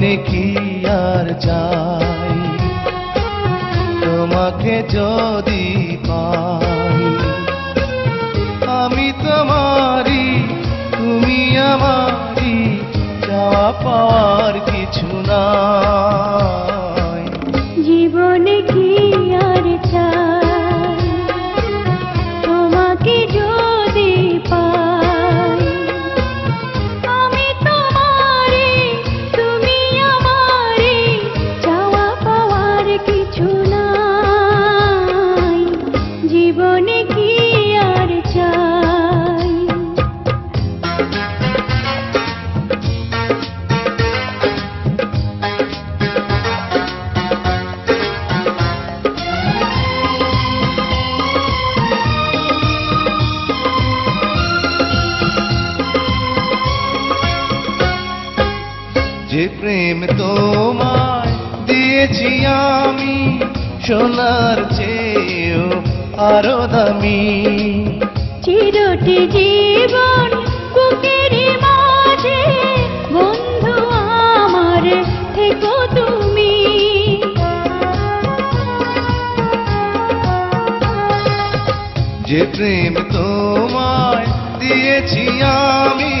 জীবনে কি আর চাই তোমাকে যদি পাই। আমি তোমারি তুমি আমারি, চাওয়া পাওয়ার কিছু নাই। জীবনে কি আর চাই তোমাকে যদি পাই। আমি তোমারি তুমি আমারি, চাওয়া পাওয়ার কিছু নাই। জীবনে কি আর চাই। যে প্রেম তোমায় দিয়েছি আমি, সোনার চেয়েও আরো দামি। চিরটি জীবন বুকের মাঝে বন্ধু আমার থেকো তুমি। যে প্রেম তোমায় দিয়েছি আমি,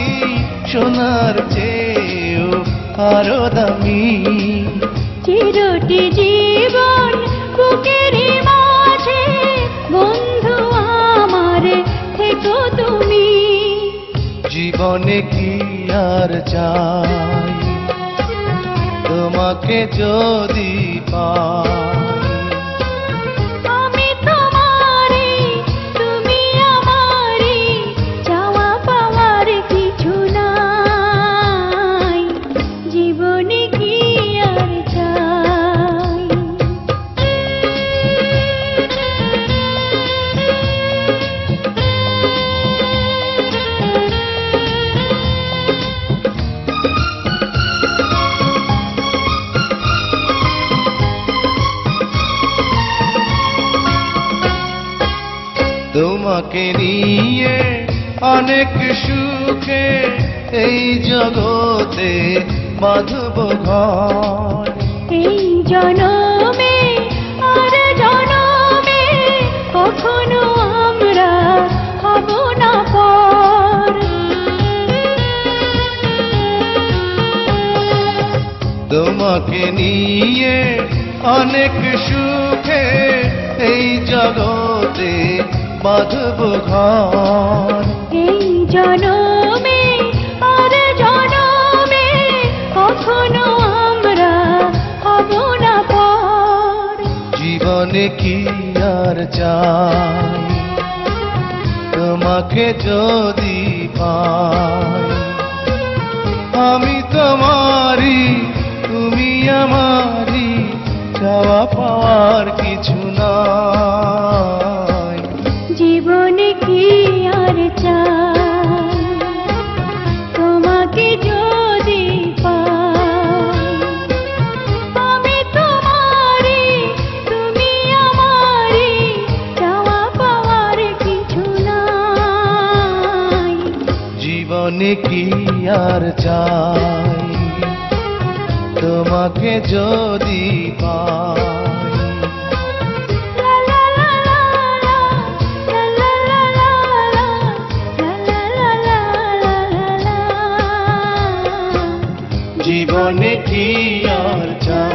সোনার চেয়েও আরো দামি। চিরটি জীবন বুকের মাঝে বন্ধু আমার থেকো তুমি। জীবনে কি আর চাই তোমাকে যদি পাই। আমি তোমারি তুমি আমারি, চাওয়া পাওয়ার কিছু নাই। জীবনে কি আর চাই। তোমাকে নিয়ে অনেক সুখে এই জগতে বাঁধব ঘর। এই জনমে আর জনমে কখনো আমরা হব না পর। তোমাকে নিয়ে অনেক সুখে এই জগতে বাঁধব ঘর। এই জনমে আর জনমে কখনো আমরা হব না পর। জীবনে কি আর চাই তোমাকে যদি পাই। আমি তোমারি তুমি আমারি, চাওয়া পাওয়ার কিছু নাই। জীবনে কি আর চাই তোমাকে যদি পাই। আমি তোমারি তুমি আমারি, চাওয়া পাওয়ার কিছু নাই। জীবনে কি আর চাই তোমাকে যদি পাই। জীবনে কি আর চাই।